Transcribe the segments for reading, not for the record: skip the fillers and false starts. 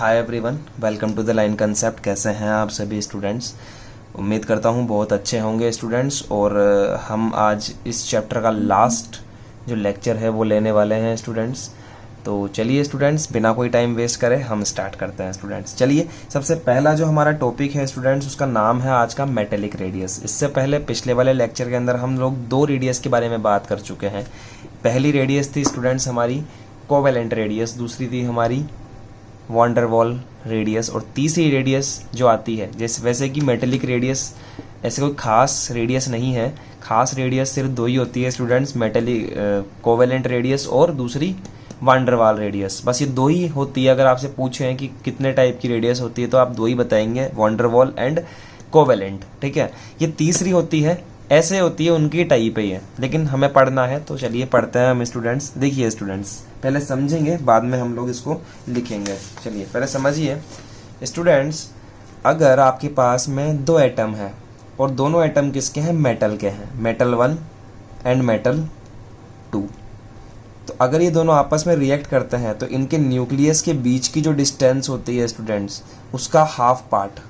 Hi everyone, welcome to the line concept. कैसे हैं आप सभी स्टूडेंट्स? उम्मीद करता हूं बहुत अच्छे होंगे स्टूडेंट्स। और हम आज इस चैप्टर का लास्ट जो लेक्चर है वो लेने वाले हैं स्टूडेंट्स। तो चलिए स्टूडेंट्स, बिना कोई टाइम वेस्ट करे हम स्टार्ट करते हैं स्टूडेंट्स। चलिए, सबसे पहला जो हमारा टॉपिक है स्टूडेंट्स, उसका नाम है आज का मेटेलिक रेडियस। इससे पहले पिछले वाले लेक्चर के अंदर हम लोग दो रेडियस के बारे में बात कर चुके हैं। पहली रेडियस थी स्टूडेंट्स हमारी कोवेलेंट रेडियस, दूसरी थी हमारी वॉन डेर वाल रेडियस, और तीसरी रेडियस जो आती है जैसे वैसे कि मेटेलिक रेडियस ऐसे कोई खास रेडियस नहीं है। खास रेडियस सिर्फ दो ही होती है स्टूडेंट्स, मेटेलिक कोवेलेंट रेडियस और दूसरी वॉन डेर वाल रेडियस। बस ये दो ही होती है। अगर आपसे पूछें कि कितने टाइप की रेडियस होती है तो आप दो ही बताएंगे, van der Waal and covalent. ठीक है, ये तीसरी होती है, ऐसे होती है, उनकी टाइप ही है, लेकिन हमें पढ़ना है तो चलिए पढ़ते हैं हम स्टूडेंट्स। देखिए स्टूडेंट्स, पहले समझेंगे बाद में हम लोग इसको लिखेंगे। चलिए पहले समझिए स्टूडेंट्स, अगर आपके पास में दो एटम है और दोनों एटम किसके हैं? मेटल के हैं, मेटल 1 एंड मेटल 2। तो अगर ये दोनों आपस में रिएक्ट करते हैं तो इनके न्यूक्लियस के बीच की जो डिस्टेंस होती है स्टूडेंट्स, उसका हाफ पार्ट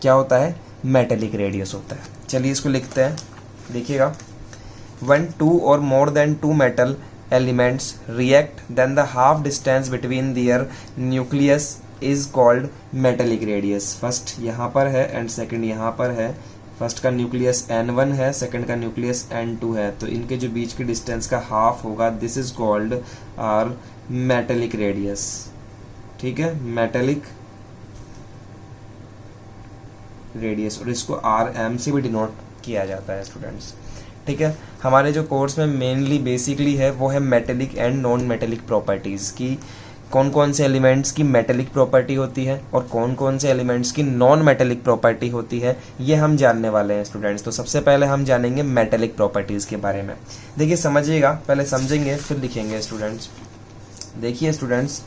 क्या होता है? मेटेलिक रेडियस होता है। चलिए इसको लिखते हैं, देखिएगा। when two or more than two metal elements react, then the half distance between their nucleus is called metallic radius। First यहाँ पर है एंड सेकंड यहाँ पर है। फर्स्ट का न्यूक्लियस N1 है, सेकंड का न्यूक्लियस N2 है, तो इनके जो बीच की डिस्टेंस का हाफ होगा, this is called are metallic radius. ठीक है, मेटेलिक रेडियस, और इसको RM से भी डिनोट किया जाता है स्टूडेंट्स। ठीक है, हमारे जो कोर्स में मेनली बेसिकली है वो है metallic and non metallic properties की। कौन कौन से एलिमेंट्स की मेटेलिक प्रॉपर्टी होती है और कौन कौन से एलिमेंट्स की नॉन मेटेलिक प्रॉपर्टी होती है, ये हम जानने वाले हैं स्टूडेंट्स। तो सबसे पहले हम जानेंगे मेटेलिक प्रॉपर्टीज़ के बारे में। देखिए समझिएगा, पहले समझेंगे फिर लिखेंगे स्टूडेंट्स। देखिए स्टूडेंट्स,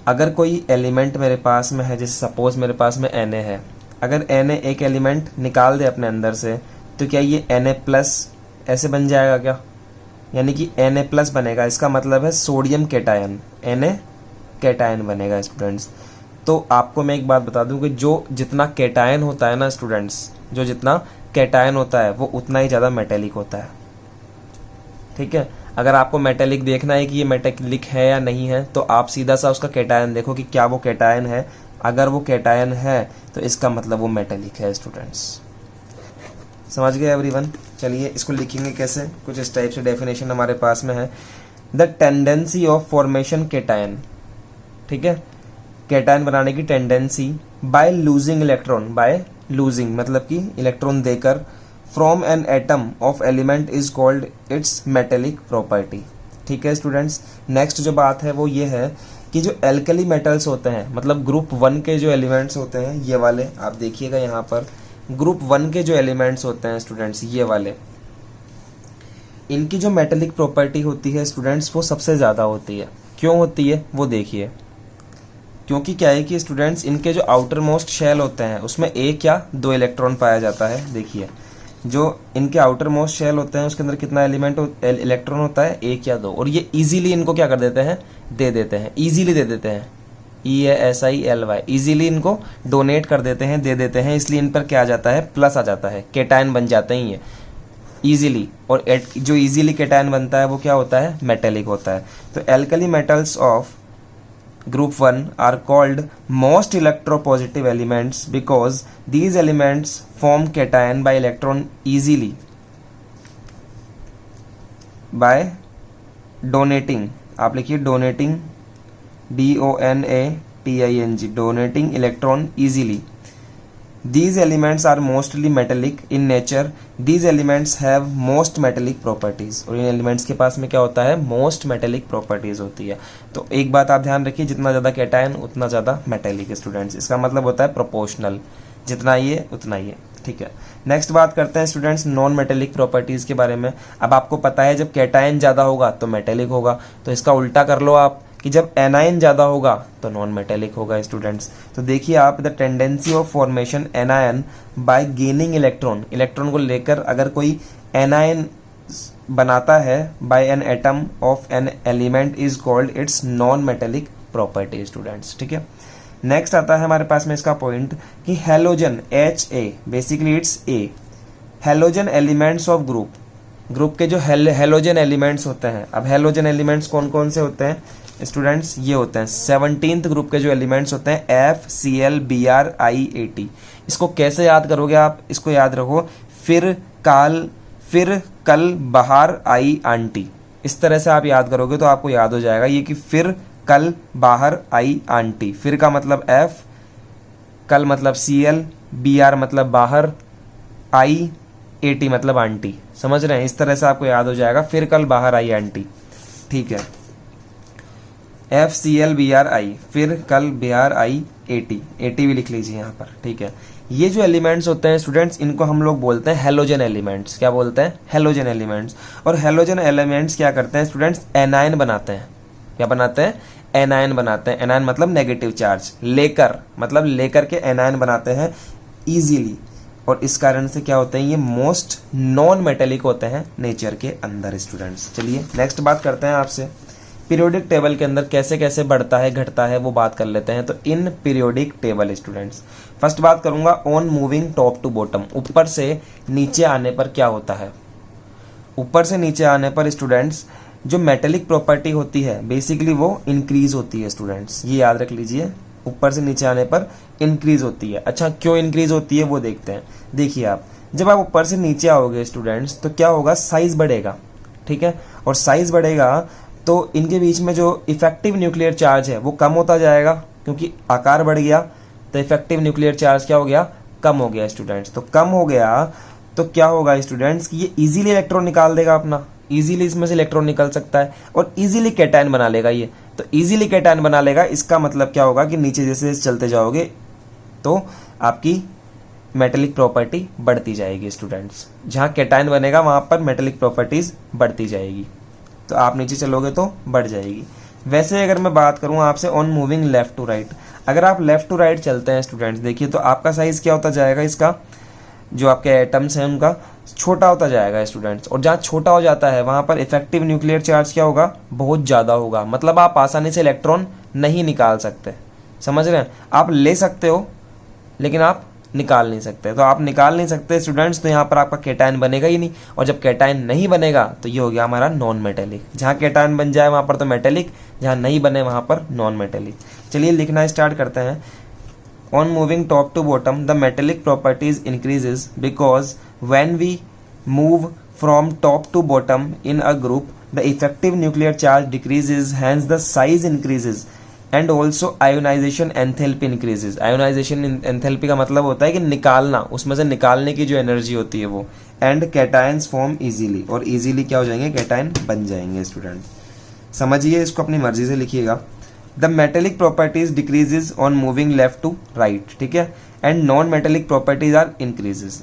अगर कोई एलिमेंट मेरे पास में है, जैसे सपोज मेरे पास में Na है, अगर Na एक एलिमेंट निकाल दे अपने अंदर से, तो क्या ये Na प्लस ऐसे बन जाएगा क्या? यानी कि Na प्लस बनेगा, इसका मतलब है सोडियम कैटायन, Na कैटायन बनेगा स्टूडेंट्स। तो आपको मैं एक बात बता दूं कि जो जितना कैटायन होता है ना स्टूडेंट्स, जो जितना कैटायन होता है वो उतना ही ज़्यादा मेटेलिक होता है। ठीक है, अगर आपको मेटेलिक देखना है कि ये मेटेलिक है या नहीं है, तो आप सीधा सा उसका कैटायन देखो कि क्या वो कैटायन है। अगर वो कैटायन है तो इसका मतलब वो मेटेलिक है स्टूडेंट्स। समझ गए एवरीवन? चलिए इसको लिखेंगे कैसे, कुछ इस टाइप से डेफिनेशन हमारे पास में है। The tendency of formation cation. ठीक है, कैटायन बनाने की tendency by losing electron, by losing मतलब कि इलेक्ट्रॉन देकर, from N atom of element is called it's metallic property. ठीक है स्टूडेंट्स, नेक्स्ट जो बात है वो ये है कि जो एल्कली मेटल्स होते हैं, मतलब ग्रुप 1 के जो एलिमेंट्स होते हैं, ये वाले आप देखिएगा यहाँ पर, ग्रुप 1 के जो एलिमेंट्स होते हैं स्टूडेंट्स, ये वाले, इनकी जो मेटेलिक प्रॉपर्टी होती है स्टूडेंट्स वो सबसे ज़्यादा होती है। क्यों होती है वो देखिए, क्योंकि क्या है कि स्टूडेंट्स इनके जो आउटर मोस्ट शेल होते हैं उसमें एक या दो इलेक्ट्रॉन पाया जाता है। देखिए जो इनके आउटर मोस्ट शेल होते हैं उसके अंदर कितना इलेक्ट्रॉन होता है? एक या दो। और ये इजीली इनको क्या कर देते हैं? दे देते हैं, इजीली दे देते हैं। ESILY, इजीली इनको डोनेट कर देते हैं, दे देते हैं, इसलिए इन पर क्या आ जाता है? प्लस आ जाता है, कैटायन बन जाते हैं ये इजीली। और जो इजीली कैटायन बनता है वो क्या होता है? मेटेलिक होता है। तो alkali metals of Group 1 are called most electropositive elements because these elements form cation by electron easily by donating, आप लिखिए donating, DONATING, donating electron easily. These elements are mostly metallic in nature. These elements have most metallic properties. और इन elements के पास में क्या होता है? Most metallic properties होती है। तो एक बात आप ध्यान रखिए, जितना ज़्यादा कैटायन उतना ज़्यादा मेटेलिक स्टूडेंट्स। इसका मतलब होता है प्रोपोर्शनल, जितना ये उतना ये। ठीक है, नेक्स्ट बात करते हैं स्टूडेंट्स नॉन मेटेलिक प्रॉपर्टीज के बारे में। अब आपको पता है जब कैटायन ज़्यादा होगा तो मेटेलिक होगा, तो इसका उल्टा कर लो आप कि जब एनायन ज़्यादा होगा तो नॉन मेटेलिक होगा स्टूडेंट्स। तो देखिए आप, the tendency of formation anion by gaining electron, electron को लेकर अगर कोई एनायन बनाता है by an atom of an element is called its non metallic property students. ठीक है, नेक्स्ट आता है हमारे पास में इसका पॉइंट कि halogen HA basically it's A, halogen elements of group के जो हेलोजन एलिमेंट्स होते हैं। अब हेलोजन एलिमेंट्स कौन कौन से होते हैं स्टूडेंट्स, ये होते हैं 17th ग्रुप के जो एलिमेंट्स होते हैं FCl Br I AT। इसको कैसे याद करोगे आप, इसको याद रखो फिर कल बाहर आई आंटी, इस तरह से आप याद करोगे तो आपको याद हो जाएगा ये कि फिर कल बाहर आई आंटी। फिर का मतलब F, कल मतलब Cl, Br मतलब बाहर, आई AT मतलब आंटी। समझ रहे हैं, इस तरह से आपको याद हो जाएगा फिर कल बाहर आई आंटी। ठीक है, FCl Br I, फिर कल बाहर आई AT भी लिख लीजिए यहाँ पर। ठीक है, ये जो एलिमेंट्स होते हैं स्टूडेंट्स, इनको हम लोग बोलते हैं हेलोजन एलिमेंट्स। क्या बोलते हैं, हेलोजन एलिमेंट्स। और हेलोजन एलिमेंट्स क्या करते हैं स्टूडेंट्स, एनायन बनाते हैं। क्या बनाते हैं, एनायन बनाते हैं। एनायन मतलब नेगेटिव चार्ज, लेकर मतलब लेकर के एनायन बनाते हैं इजीली, और इस कारण से क्या होते हैं, ये मोस्ट नॉन मेटेलिक होते हैं नेचर के अंदर स्टूडेंट्स। चलिए नेक्स्ट बात करते हैं आपसे, पीरियोडिक टेबल के अंदर कैसे कैसे बढ़ता है घटता है वो बात कर लेते हैं। तो in periodic table students, first बात करूंगा on moving top to bottom, ऊपर से नीचे आने पर क्या होता है। ऊपर से नीचे आने पर स्टूडेंट्स जो मेटेलिक प्रॉपर्टी होती है बेसिकली वो इंक्रीज होती है स्टूडेंट्स, ये याद रख लीजिए। ऊपर से नीचे आने पर इंक्रीज होती है। अच्छा, क्यों इंक्रीज होती है वो देखते हैं। देखिए आप, जब आप ऊपर से नीचे आओगे स्टूडेंट्स तो क्या होगा, साइज बढ़ेगा। ठीक है, और साइज बढ़ेगा तो इनके बीच में जो इफेक्टिव न्यूक्लियर चार्ज है वो कम होता जाएगा, क्योंकि आकार बढ़ गया तो इफेक्टिव न्यूक्लियर चार्ज क्या हो गया, कम हो गया स्टूडेंट्स। तो कम हो गया तो क्या होगा स्टूडेंट्स कि ये इजीली इलेक्ट्रॉन निकाल देगा अपना, इजीली इसमें से इलेक्ट्रॉन निकल सकता है और इजीली कैटायन बना लेगा ये। तो इजीली कैटायन बना लेगा, इसका मतलब क्या होगा कि नीचे जैसे चलते जाओगे तो आपकी मेटेलिक प्रॉपर्टी बढ़ती जाएगी स्टूडेंट्स। जहाँ कैटायन बनेगा वहां पर मेटेलिक प्रॉपर्टीज बढ़ती जाएगी, तो आप नीचे चलोगे तो बढ़ जाएगी। वैसे अगर मैं बात करूं आपसे on moving left to right, अगर आप लेफ्ट टू राइट चलते हैं स्टूडेंट्स, देखिए तो आपका साइज क्या होता जाएगा, इसका जो आपके एटम्स हैं उनका छोटा होता जाएगा स्टूडेंट्स। और जहाँ छोटा हो जाता है वहां पर इफेक्टिव न्यूक्लियर चार्ज क्या होगा, बहुत ज्यादा होगा। मतलब आप आसानी से इलेक्ट्रॉन नहीं निकाल सकते। समझ रहे हैं, आप ले सकते हो लेकिन आप निकाल नहीं सकते। तो आप निकाल नहीं सकते स्टूडेंट्स, तो यहाँ पर आपका कैटायन बनेगा ही नहीं, और जब कैटायन नहीं बनेगा तो ये हो गया हमारा नॉन मेटेलिक। जहाँ कैटायन बन जाए वहां पर तो मेटेलिक, जहाँ नहीं बने वहां पर नॉन मेटेलिक। चलिए लिखना स्टार्ट करते हैं। On moving top to bottom the metallic properties increases because when we move from top to bottom in a group the effective nuclear charge decreases, hence the size increases and also ionization enthalpy increases. Ionization enthalpy का मतलब होता है कि निकालना, उसमें से निकालने की जो एनर्जी होती है वो। एंड कैटायंस फॉर्म इजीली, और इजीली क्या हो जाएंगे, कैटायन बन जाएंगे स्टूडेंट। समझिए, इसको अपनी मर्जी से लिखिएगा। The metallic properties decreases on moving left to right, ठीक है, and non metallic properties are increases.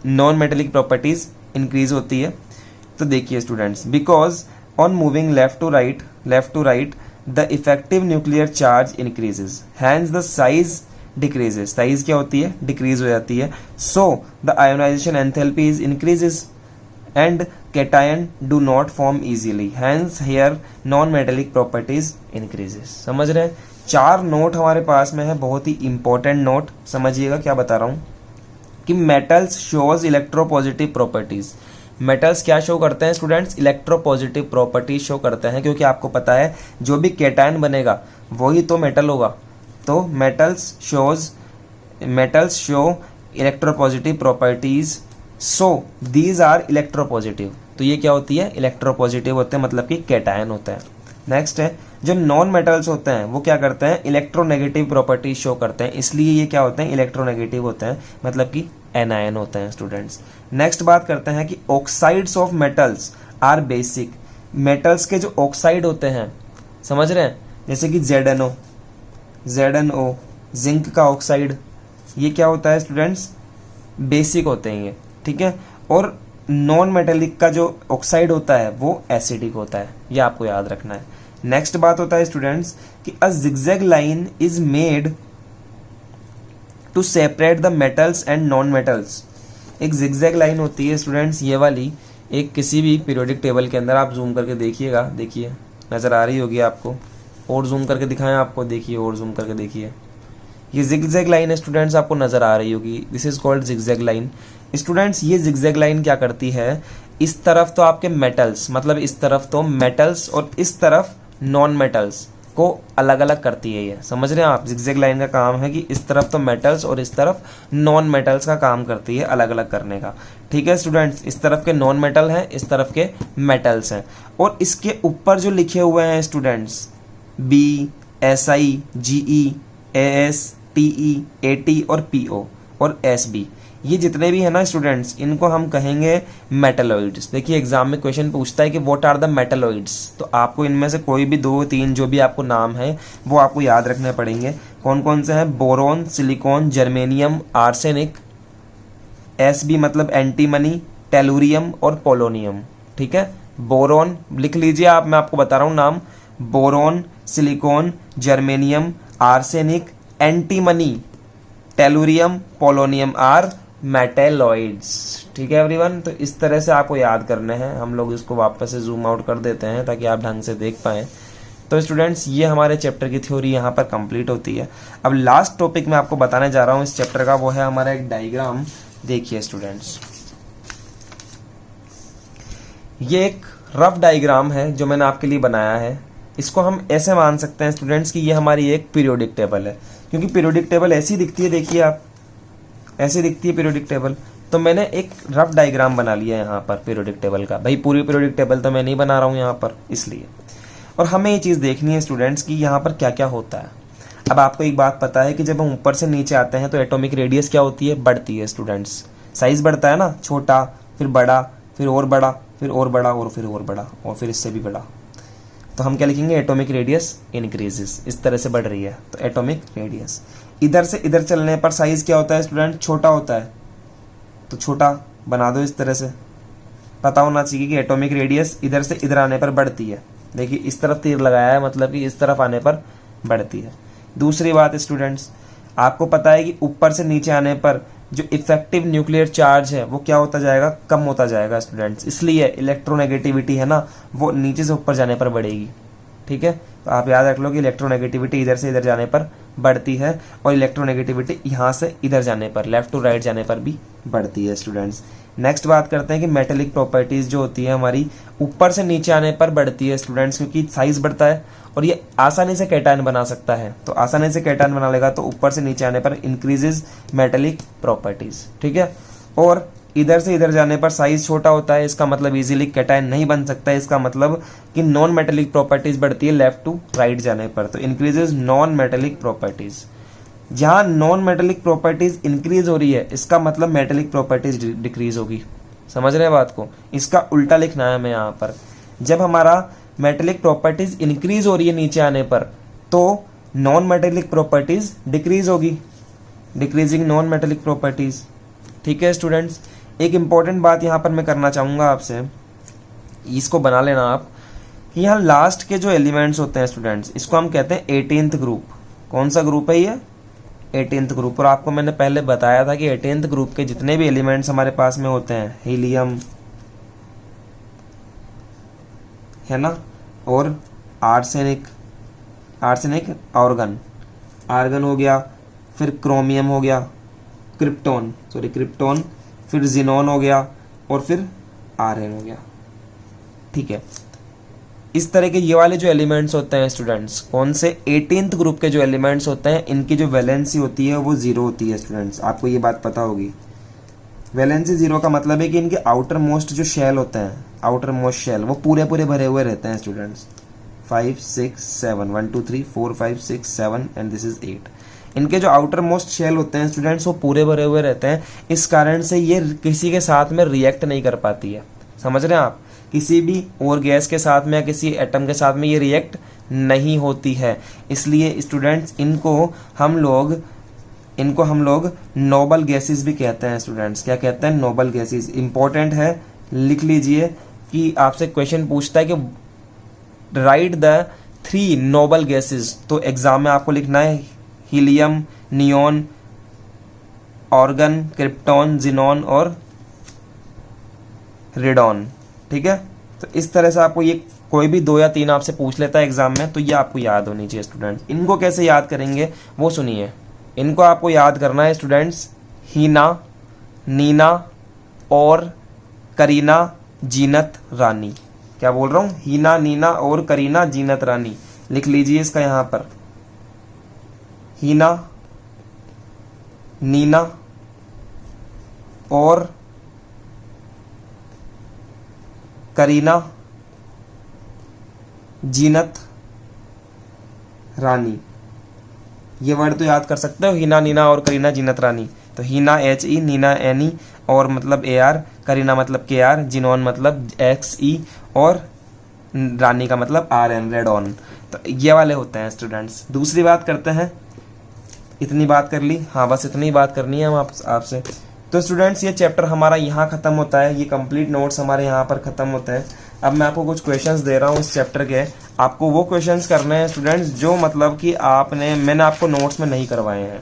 Non metallic properties increase होती है। तो देखिए students, because on moving left to right the effective nuclear charge increases, hence the size decreases। Size क्या होती है, decrease हो जाती है। so the ionization enthalpy is increases and cation do not form easily, hence here non-metallic properties increases। समझ रहे हैं, 4 note हमारे पास में है, बहुत ही इंपॉर्टेंट नोट। समझिएगा क्या बता रहा हूं कि metals shows electropositive properties. Metals क्या शो करते हैं स्टूडेंट्स, इलेक्ट्रोपॉजिटिव प्रॉपर्टी शो करते हैं, क्योंकि आपको पता है जो भी कैटायन बनेगा वही तो मेटल होगा। तो metals show electropositive properties, so these are electropositive. तो ये क्या होती है, इलेक्ट्रोपॉजिटिव होते हैं, मतलब कि कैटायन होता है। नेक्स्ट है, जो नॉन मेटल्स होते हैं वो क्या करते हैं, इलेक्ट्रोनेगेटिव प्रॉपर्टी शो करते हैं, इसलिए ये क्या होते हैं, इलेक्ट्रोनेगेटिव होते हैं, मतलब कि एनायन होते हैं स्टूडेंट्स। नेक्स्ट बात करते हैं कि oxides of metals are basic. Metals के जो ऑक्साइड होते हैं, समझ रहे हैं, जैसे कि ZnO, जिंक का ऑक्साइड, ये क्या होता है स्टूडेंट्स, बेसिक होते हैं ये, ठीक है। और नॉन मेटेलिक का जो ऑक्साइड होता है वो एसिडिक होता है, ये आपको याद रखना है। नेक्स्ट बात होता है स्टूडेंट्स कि a zigzag line is made to separate the metals and non metals. एक जिगजैग लाइन होती है स्टूडेंट्स, ये वाली, एक किसी भी पीरियोडिक टेबल के अंदर, आप जूम करके देखिएगा, देखिए नजर आ रही होगी आपको, और जूम करके दिखाएं आपको, देखिए और जूम करके देखिए, ये जिगजैग लाइन स्टूडेंट्स आपको नजर आ रही होगी, this is called zigzag line. Students ये जिगजैग लाइन क्या करती है, इस तरफ तो आपके मेटल्स, मतलब इस तरफ तो मेटल्स और इस तरफ नॉन मेटल्स को अलग अलग करती है। ये समझ रहे हैं आप, जिगजैग लाइन का काम है कि इस तरफ तो मेटल्स और इस तरफ नॉन मेटल्स का काम करती है अलग अलग करने का। ठीक है स्टूडेंट्स, इस तरफ के नॉन मेटल हैं, इस तरफ के मेटल्स हैं, और इसके ऊपर जो लिखे हुए हैं students B, S I, G E, A S, T E, A T और पी ओ और एस बी, ये जितने भी है ना स्टूडेंट्स, इनको हम कहेंगे मेटलॉइड्स। देखिए एग्जाम में क्वेश्चन पूछता है कि व्हाट आर द मेटलॉइड्स, तो आपको इनमें से कोई भी 2-3 जो भी आपको नाम है वो आपको याद रखने पड़ेंगे। कौन कौन से हैं, boron, silicon, germanium, arsenic, S B मतलब एंटीमनी, टेलुरियम और पोलोनियम। ठीक है, बोरोन लिख लीजिए आप, मैं आपको बता रहा हूँ नाम, boron, silicon, germanium, arsenic, antimony, tellurium, polonium are metalloids. ठीक है एवरीवन, तो इस तरह से आपको याद करने हैं। हम लोग इसको वापस से जूम आउट कर देते हैं ताकि आप ढंग से देख पाएं। तो स्टूडेंट्स ये हमारे चैप्टर की थ्योरी यहाँ पर कंप्लीट होती है। अब लास्ट टॉपिक मैं आपको बताने जा रहा हूँ इस चैप्टर का, वो है हमारा एक डायग्राम। देखिए स्टूडेंट्स, ये एक रफ डायग्राम है जो मैंने आपके लिए बनाया है। इसको हम ऐसे मान सकते हैं स्टूडेंट्स कि ये हमारी एक पीरियोडिक टेबल है, क्योंकि पीरियोडिक टेबल ऐसी दिखती है, देखिए आप, ऐसी दिखती है पीरियोडिक टेबल। तो मैंने एक रफ डायग्राम बना लिया है यहाँ पर पीरियोडिक टेबल का। भाई पूरी पीरियोडिक टेबल तो मैं नहीं बना रहा हूँ यहाँ पर, इसलिए। और हमें ये चीज़ देखनी है स्टूडेंट्स कि यहाँ पर क्या क्या होता है। अब आपको एक बात पता है कि जब हम ऊपर से नीचे आते हैं तो एटॉमिक रेडियस क्या होती है, बढ़ती है स्टूडेंट्स। साइज बढ़ता है ना, छोटा, फिर बड़ा, फिर और बड़ा, फिर और बड़ा, और फिर और बड़ा, और फिर इससे भी बड़ा। तो हम क्या लिखेंगे, एटॉमिक रेडियस इंक्रीजेस, इस तरह से बढ़ रही है तो एटॉमिक रेडियस। इधर से इधर चलने पर साइज क्या होता है स्टूडेंट, छोटा होता है, तो छोटा बना दो इस तरह से। पता होना चाहिए कि एटॉमिक रेडियस इधर से इधर आने पर बढ़ती है। देखिए इस तरफ तीर लगाया है, मतलब कि इस तरफ आने पर बढ़ती है। दूसरी बात स्टूडेंट्स, आपको पता है कि ऊपर से नीचे आने पर जो इफेक्टिव न्यूक्लियर चार्ज है वो क्या होता जाएगा, कम होता जाएगा स्टूडेंट्स। इसलिए इलेक्ट्रोनेगेटिविटी है ना, वो नीचे से ऊपर जाने पर बढ़ेगी। ठीक है, तो आप याद रख लो कि इलेक्ट्रोनेगेटिविटी इधर से इधर जाने पर बढ़ती है, और इलेक्ट्रोनेगेटिविटी यहाँ से इधर जाने पर, लेफ्ट टू राइट जाने पर भी बढ़ती है स्टूडेंट्स। नेक्स्ट बात करते हैं कि मेटेलिक प्रॉपर्टीज जो होती है हमारी, ऊपर से नीचे आने पर बढ़ती है स्टूडेंट्स, क्योंकि साइज बढ़ता है और ये आसानी से कैटायन बना सकता है। तो आसानी से कैटायन बना लेगा तो ऊपर से नीचे आने पर इंक्रीजेज मेटेलिक प्रॉपर्टीज। ठीक है, और इधर से इधर जाने पर साइज छोटा होता है, इसका मतलब इजीली कैटायन नहीं बन सकता है। इसका मतलब कि नॉन मेटेलिक प्रॉपर्टीज बढ़ती है लेफ्ट टू राइट जाने पर, तो इंक्रीजेज नॉन मेटेलिक प्रॉपर्टीज। जहां नॉन मेटेलिक प्रॉपर्टीज इंक्रीज हो रही है, इसका मतलब मेटेलिक प्रॉपर्टीज डिक्रीज होगी। समझ रहे हैं बात को, इसका उल्टा लिखना है हमें यहाँ पर। जब हमारा मेटेलिक प्रॉपर्टीज इंक्रीज हो रही है नीचे आने पर, तो नॉन मेटेलिक प्रॉपर्टीज डिक्रीज होगी, डिक्रीजिंग नॉन मेटेलिक प्रॉपर्टीज। ठीक है स्टूडेंट्स, एक इंपॉर्टेंट बात यहाँ पर मैं करना चाहूंगा आपसे, इसको बना लेना आप, कि यहाँ लास्ट के जो एलिमेंट्स होते हैं स्टूडेंट्स, इसको हम कहते हैं 18th ग्रुप। कौन सा ग्रुप है ये, 18th ग्रुप। और आपको मैंने पहले बताया था कि 18th ग्रुप के जितने भी एलिमेंट्स हमारे पास में होते हैं, हीलियम है ना, और आर्सेनिक, आर्सेनिक ऑर्गन, आर्गन हो गया, फिर क्रोमियम हो गया, क्रिप्टोन, सॉरी क्रिप्टोन, फिर जिनोन हो गया, और फिर आर्यन हो गया। ठीक है, इस तरह के ये वाले जो एलिमेंट्स होते हैं स्टूडेंट्स, कौन से 18th ग्रुप के जो एलिमेंट्स होते हैं, इनकी जो वैलेंसी होती है वो 0 होती है स्टूडेंट्स। आपको ये बात पता होगी। वैलेंसी 0 का मतलब है कि इनके आउटर मोस्ट जो शेल होते हैं, आउटर मोस्ट शेल, वो पूरे पूरे भरे हुए रहते हैं स्टूडेंट्स। 5 6 7 1 2 3 4 5 6 7 and this is 8। इनके जो आउटर मोस्ट शेल होते हैं स्टूडेंट्स, वो पूरे भरे हुए रहते हैं। इस कारण से ये किसी के साथ में रिएक्ट नहीं कर पाती है। समझ रहे हैं आप, किसी भी और गैस के साथ में या किसी एटम के साथ में ये रिएक्ट नहीं होती है। इसलिए स्टूडेंट्स इनको हम लोग नोबल गैसेस भी कहते हैं स्टूडेंट्स। क्या कहते हैं, नोबल गैसेस। इंपॉर्टेंट है, लिख लीजिए कि आपसे क्वेश्चन पूछता है कि राइट द 3 नोबल गैसेस, तो एग्जाम में आपको लिखना है helium, neon, organ, krypton, xenon और रेडॉन। ठीक है, तो इस तरह से आपको ये कोई भी 2 या 3 आपसे पूछ लेता है एग्जाम में, तो ये आपको याद होनी चाहिए स्टूडेंट। इनको कैसे याद करेंगे वो सुनिए। इनको आपको याद करना है स्टूडेंट्स, हीना, नीना और करीना जीनत रानी। क्या बोल रहा हूँ? हीना, नीना और करीना जीनत रानी। लिख लीजिए इसका यहां पर, हीना, नीना और करीना जीनत रानी। ये वर्ड तो याद कर सकते हो, हीना, नीना और करीना जीनत रानी। तो हीना HE, नीना NE और मतलब AR, करीना मतलब KR, जिनॉन मतलब XE और रानी का मतलब RN, रेड ऑन। तो ये वाले होते हैं स्टूडेंट्स। दूसरी बात करते हैं, इतनी बात कर ली, हाँ बस इतनी बात करनी है हम आपसे। तो स्टूडेंट्स ये चैप्टर हमारा यहाँ खत्म होता है, ये कंप्लीट नोट्स हमारे यहाँ पर खत्म होते हैं। अब मैं आपको कुछ क्वेश्चंस दे रहा हूँ इस चैप्टर के, आपको वो क्वेश्चंस करने हैं स्टूडेंट्स जो मतलब कि मैंने आपको नोट्स में नहीं करवाए हैं,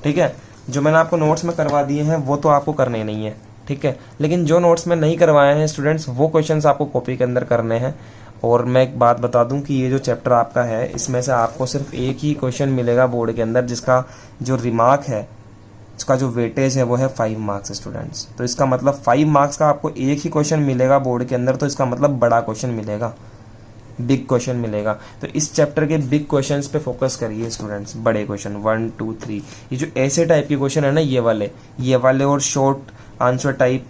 ठीक है। जो मैंने आपको नोट्स में करवा दिए हैं वो तो आपको करने नहीं है, ठीक है। लेकिन जो नोट्स में नहीं करवाए हैं स्टूडेंट्स, वो क्वेश्चंस आपको कॉपी के अंदर करने हैं। और मैं एक बात बता दूं कि ये जो चैप्टर आपका है, इसमें से आपको सिर्फ एक ही क्वेश्चन मिलेगा बोर्ड के अंदर, जिसका जो रिमार्क है, इसका जो वेटेज है वो है 5 मार्क्स स्टूडेंट्स। तो इसका मतलब 5 मार्क्स का आपको एक ही क्वेश्चन मिलेगा बोर्ड के अंदर, तो इसका मतलब बड़ा क्वेश्चन मिलेगा, बिग क्वेश्चन मिलेगा। तो इस चैप्टर के बिग क्वेश्चंस पे फोकस करिए स्टूडेंट्स, बड़े क्वेश्चन 1 2 3। ये जो ऐसे टाइप के क्वेश्चन है ना, ये वाले और शॉर्ट आंसर टाइप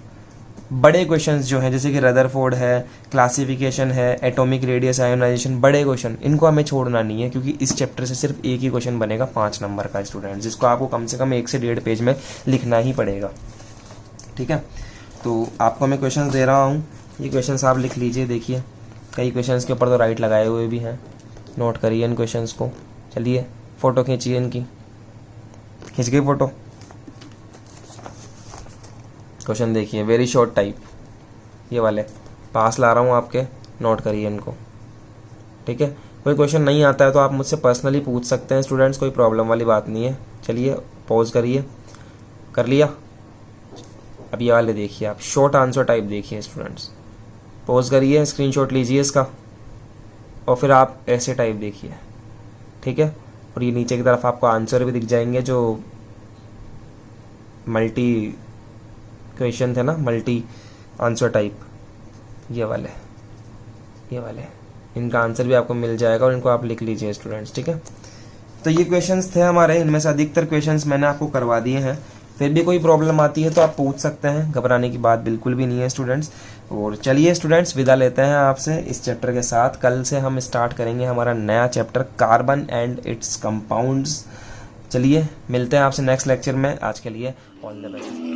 बड़े क्वेश्चंस जो हैं, जैसे कि रदरफोर्ड है, क्लासिफिकेशन है, एटॉमिक रेडियस, आयोनाइजेशन, बड़े क्वेश्चन, इनको हमें छोड़ना नहीं है, क्योंकि इस चैप्टर से सिर्फ एक ही क्वेश्चन बनेगा 5 नंबर का स्टूडेंट, जिसको आपको कम से कम 1 से 1.5 पेज में लिखना ही पड़ेगा, ठीक है। तो आपको मैं क्वेश्चन दे रहा हूँ, ये क्वेश्चन आप लिख लीजिए। देखिए कई क्वेश्चन के ऊपर तो राइट लगाए हुए भी हैं, नोट करिए इन क्वेश्चन को। चलिए फ़ोटो खींचिए इनकी, खींच गई फ़ोटो। क्वेश्चन देखिए, वेरी शॉर्ट टाइप, ये वाले पास ला रहा हूँ आपके, नोट करिए इनको, ठीक है। कोई क्वेश्चन नहीं आता है तो आप मुझसे पर्सनली पूछ सकते हैं स्टूडेंट्स, कोई प्रॉब्लम वाली बात नहीं है। चलिए पॉज करिए, कर लिया। अब ये वाले देखिए आप, शॉर्ट आंसर टाइप देखिए स्टूडेंट्स, पॉज करिए, स्क्रीनशॉट लीजिए इसका, और फिर आप ऐसे टाइप देखिए, ठीक है। और ये नीचे की तरफ आपको आंसर भी दिख जाएंगे, जो मल्टी क्वेश्चन थे ना, मल्टी आंसर टाइप, ये वाले इनका आंसर भी आपको मिल जाएगा और इनको आप लिख लीजिए स्टूडेंट्स, ठीक है। तो ये क्वेश्चंस थे हमारे, इनमें से अधिकतर क्वेश्चंस मैंने आपको करवा दिए हैं। फिर भी कोई प्रॉब्लम आती है तो आप पूछ सकते हैं, घबराने की बात बिल्कुल भी नहीं है स्टूडेंट्स। और चलिए स्टूडेंट्स, विदा लेते हैं आपसे इस चैप्टर के साथ। कल से हम स्टार्ट करेंगे हमारा नया chapter, carbon and it's compounds. चलिए मिलते हैं आपसे नेक्स्ट लेक्चर में, आज के लिए ऑल द बेस्ट।